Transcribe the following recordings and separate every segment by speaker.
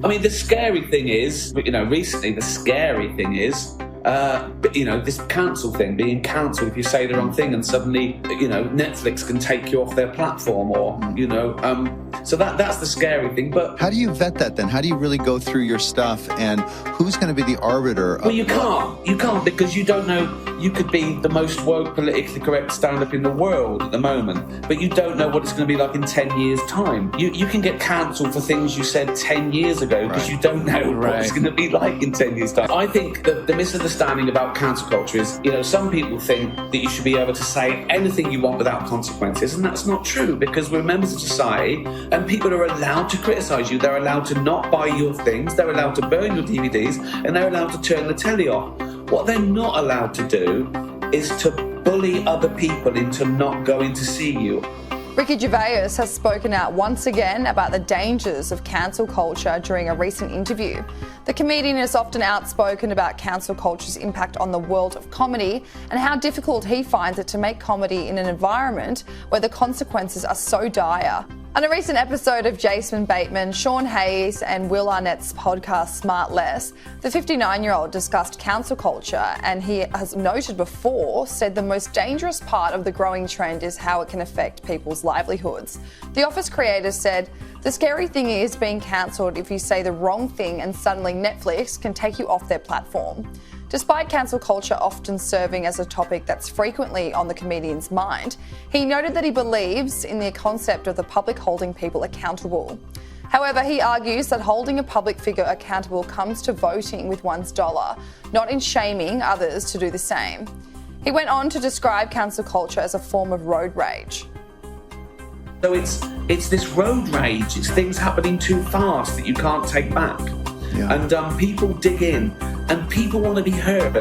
Speaker 1: I mean, the scary thing is, recently the scary thing is, this cancel thing, being cancelled if you say the wrong thing, and suddenly, Netflix can take you off their platform, or, so that's the scary thing. But
Speaker 2: how do you vet that then? How do you really go through your stuff, and who's going to be the arbiter of...
Speaker 1: Well, you can't, because you don't know. You could be the most woke, politically correct stand-up in the world at the moment, but you don't know what it's going to be like in 10 years' time. You can get cancelled for things you said 10 years ago because you don't know what it's going to be like in 10 years' time. I think that the misunderstanding about cancel culture is, some people think that you should be able to say anything you want without consequences, and that's not true, because we're members of society and people are allowed to criticise you. They're allowed to not buy your things, they're allowed to burn your DVDs, and they're allowed to turn the telly off. What they're not allowed to do is to bully other people into not going to see you.
Speaker 3: Ricky Gervais has spoken out once again about the dangers of cancel culture during a recent interview. The comedian is often outspoken about cancel culture's impact on the world of comedy and how difficult he finds it to make comedy in an environment where the consequences are so dire. On a recent episode of Jason Bateman, Sean Hayes and Will Arnett's podcast Smart Less, the 59-year-old discussed cancel culture, and he has noted before, said the most dangerous part of the growing trend is how it can affect people's livelihoods. The Office creator said, "The scary thing is being cancelled if you say the wrong thing and suddenly Netflix can take you off their platform." Despite cancel culture often serving as a topic that's frequently on the comedian's mind, he noted that he believes in the concept of the public holding people accountable. However, he argues that holding a public figure accountable comes to voting with one's dollar, not in shaming others to do the same. He went on to describe cancel culture as a form of road rage.
Speaker 1: So it's this road rage, it's things happening too fast that you can't take back. Yeah. And people dig in, and people want to be heard.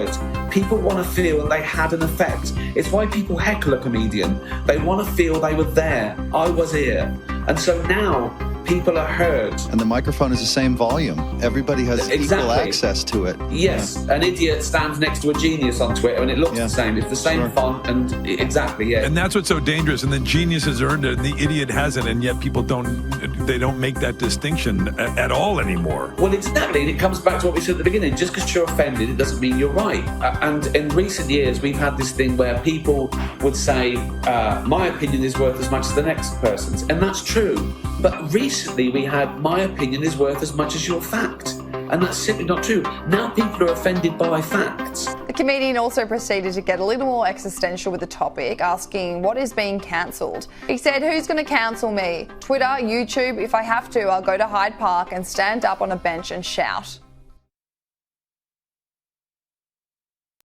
Speaker 1: People want to feel that they had an effect. It's why people heckle a comedian. They want to feel they were there. I was here. And so now people are heard.
Speaker 2: And the microphone is the same volume. Everybody has equal access to it.
Speaker 1: Yes, an idiot stands next to a genius on Twitter and it looks the same. It's the same font and exactly,
Speaker 4: And that's what's so dangerous. And the genius has earned it and the idiot hasn't, and yet people don't make that distinction at all anymore.
Speaker 1: Well, exactly, and it comes back to what we said at the beginning. Just because you're offended, it doesn't mean you're right. And in recent years, we've had this thing where people would say, my opinion is worth as much as the next person's. And that's true. But recently we had, my opinion is worth as much as your fact. And that's simply not true. Now people are offended by facts.
Speaker 3: The comedian also proceeded to get a little more existential with the topic, asking what is being cancelled. He said, "Who's going to cancel me? Twitter, YouTube? If I have to, I'll go to Hyde Park and stand up on a bench and shout."